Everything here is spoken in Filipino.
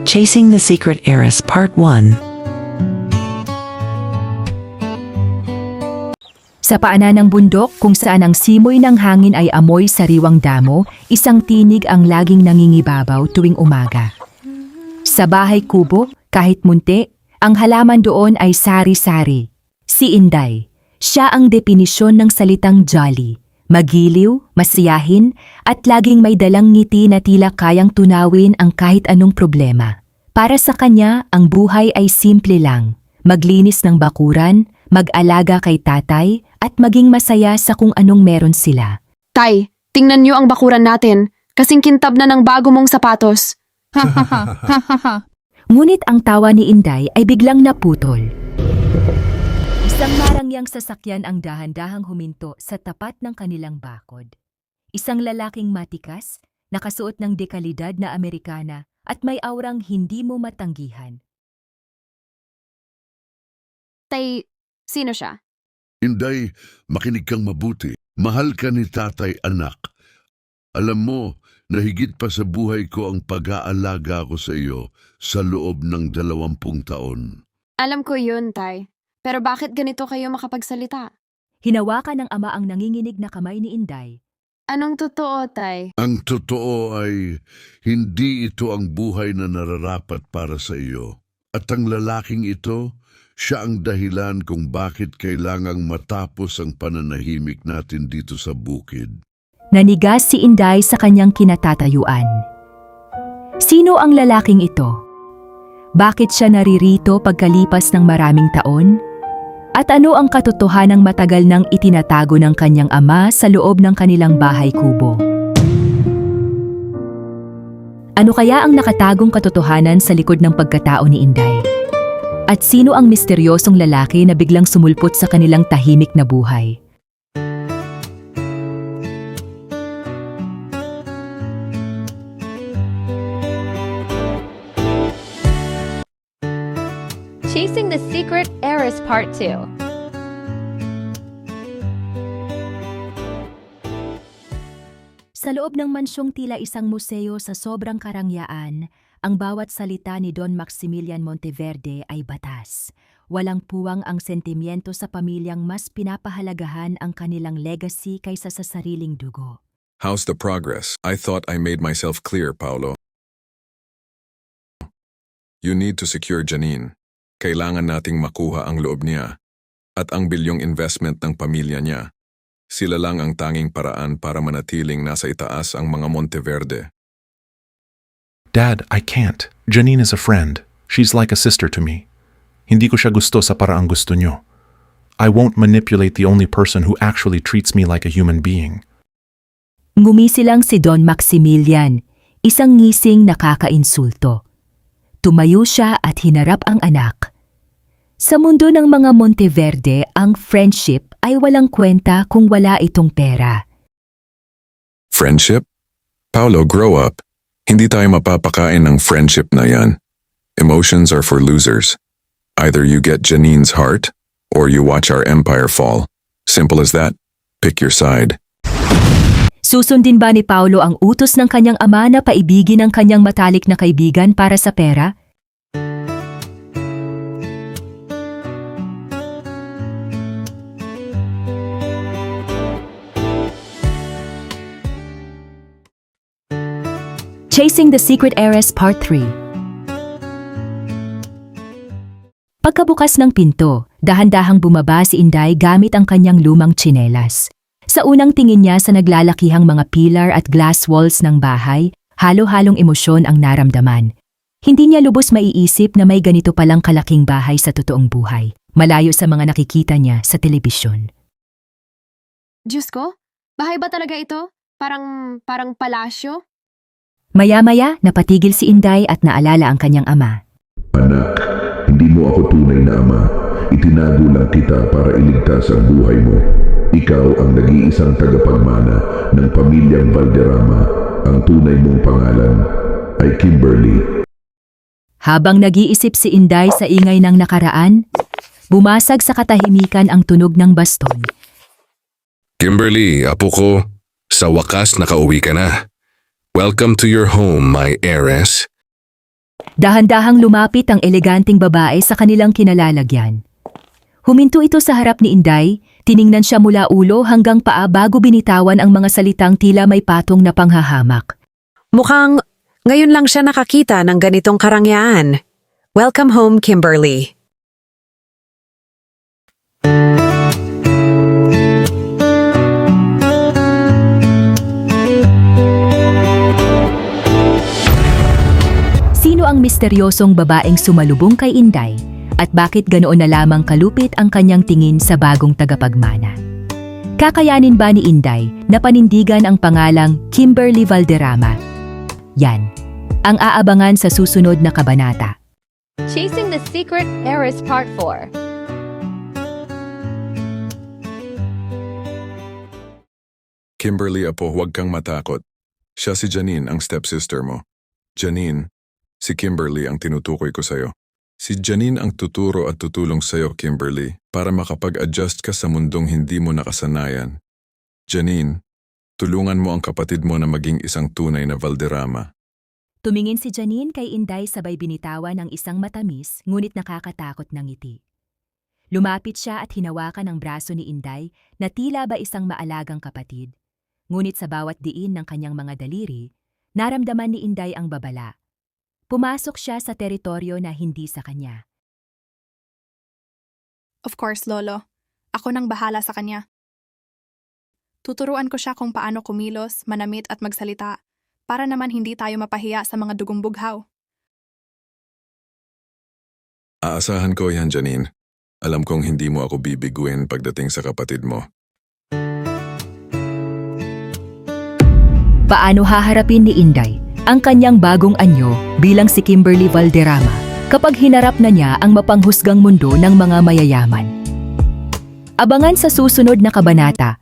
Chasing the Secret Heiress Part 1. Sa paanan ng bundok kung saan ang simoy ng hangin ay amoy sariwang damo, isang tinig ang laging nangingibabaw tuwing umaga. Sa bahay kubo, kahit munti, ang halaman doon ay sari-sari. Si Inday, siya ang definisyon ng salitang jolly, magiliw, masiyahin, at laging may dalang ngiti na tila kayang tunawin ang kahit anong problema. Para sa kanya, ang buhay ay simple lang, maglinis ng bakuran, mag-alaga kay tatay, at maging masaya sa kung anong meron sila. Tay, tingnan niyo ang bakuran natin. Kasing kintab na ng bago mong sapatos. Ngunit ang tawa ni Inday ay biglang naputol. Isang marangyang sasakyan ang dahan-dahang huminto sa tapat ng kanilang bakod. Isang lalaking matikas, nakasuot ng dekalidad na Amerikana at may aurang hindi mo matanggihan. Tay, sino siya? Inday, makinig kang mabuti. Mahal ka ni tatay, anak. Alam mo, na higit pa sa buhay ko ang pag-aalaga ko sa iyo sa loob ng 20 taon. Alam ko yun, Tay. Pero bakit ganito kayo makapagsalita? Hinawakan ng ama ang nanginginig na kamay ni Inday. Anong totoo, Tay? Ang totoo ay, hindi ito ang buhay na nararapat para sa iyo. At ang lalaking ito, siya ang dahilan kung bakit kailangang matapos ang pananahimik natin dito sa bukid. Nanigas si Inday sa kanyang kinatatayuan. Sino ang lalaking ito? Bakit siya naririto pagkalipas ng maraming taon? At ano ang katotohanang matagal nang itinatago ng kanyang ama sa loob ng kanilang bahay kubo? Ano kaya ang nakatagong katotohanan sa likod ng pagkatao ni Inday? At sino ang misteryosong lalaki na biglang sumulpot sa kanilang tahimik na buhay? Chasing the Secret Heiress Part 2. Sa loob ng mansyong tila isang museo sa sobrang karangyaan, ang bawat salita ni Don Maximilian Monteverde ay batas. Walang puwang ang sentimiento sa pamilyang mas pinapahalagahan ang kanilang legacy kaysa sa sariling dugo. How's the progress? I thought I made myself clear, Paolo. You need to secure Janine. Kailangan nating makuha ang loob niya at ang bilyong investment ng pamilya niya. Sila lang ang tanging paraan para manatiling nasa itaas ang mga Monteverde. Dad, I can't. Janine is a friend. She's like a sister to me. Hindi ko siya gusto sa paraang gusto nyo. I won't manipulate the only person who actually treats me like a human being. Ngumisi lang si Don Maximilian, isang ngising nakakainsulto. Tumayo siya at hinarap ang anak. Sa mundo ng mga Monteverde, ang friendship ay walang kwenta kung wala itong pera. Friendship? Paolo, grow up. Hindi tayo mapapakain ng friendship na yan. Emotions are for losers. Either you get Janine's heart, or you watch our empire fall. Simple as that. Pick your side. Susundin ba ni Paolo ang utos ng kanyang ama na paibigin ang kanyang matalik na kaibigan para sa pera? Chasing the Secret Heiress Part 3. Pagkabukas ng pinto, dahan-dahang bumaba si Inday gamit ang kanyang lumang tsinelas. Sa unang tingin niya sa naglalakihang mga pilar at glass walls ng bahay, halo-halong emosyon ang naramdaman. Hindi niya lubos maiisip na may ganito palang kalaking bahay sa totoong buhay, malayo sa mga nakikita niya sa telebisyon. Diyos ko, bahay ba talaga ito? Parang palasyo? Maya-maya, napatigil si Inday at naalala ang kanyang ama. Anak, hindi mo ako tunay na ama. Itinago lang kita para iligtas ang buhay mo. Ikaw ang nag-iisang tagapagmana ng pamilyang Valderrama. Ang tunay mong pangalan ay Kimberly. Habang nag-iisip si Inday sa ingay ng nakaraan, bumasag sa katahimikan ang tunog ng baston. Kimberly, apo ko, sa wakas nakauwi ka na. Welcome to your home, my heiress. Dahan-dahang lumapit ang eleganteng babae sa kanilang kinalalagyan. Huminto ito sa harap ni Inday, tiningnan siya mula ulo hanggang paa bago binitawan ang mga salitang tila may patong na panghahamak. Mukhang ngayon lang siya nakakita ng ganitong karangyaan. Welcome home, Kimberly. Sino ang misteryosong babaeng sumalubong kay Inday at bakit ganoon na lamang kalupit ang kanyang tingin sa bagong tagapagmana? Kakayanin ba ni Inday na panindigan ang pangalang Kimberly Valderrama? Yan, ang aabangan sa susunod na kabanata. Chasing the Secret Heiress Part 4. Kimberly, apo, huwag kang matakot. Siya si Janine, ang stepsister mo. Janine, si Kimberly ang tinutukoy ko sa'yo. Si Janine ang tuturo at tutulong sa'yo, Kimberly, para makapag-adjust ka sa mundong hindi mo nakasanayan. Janine, tulungan mo ang kapatid mo na maging isang tunay na Valderrama. Tumingin si Janine kay Inday sabay binitawan ng isang matamis ngunit nakakatakot na ngiti. Lumapit siya at hinawakan ang braso ni Inday na tila ba isang maalagang kapatid. Ngunit sa bawat diin ng kanyang mga daliri, naramdaman ni Inday ang babala. Pumasok siya sa teritoryo na hindi sa kanya. Of course, Lolo. Ako nang bahala sa kanya. Tuturuan ko siya kung paano kumilos, manamit at magsalita para naman hindi tayo mapahiya sa mga dugong bughaw. Aasahan ko yan, Janine. Alam kong hindi mo ako bibiguin pagdating sa kapatid mo. Paano haharapin ni Inday ang kanyang bagong anyo bilang si Kimberly Valderrama kapag hinarap na niya ang mapanghusgang mundo ng mga mayayaman? Abangan sa susunod na kabanata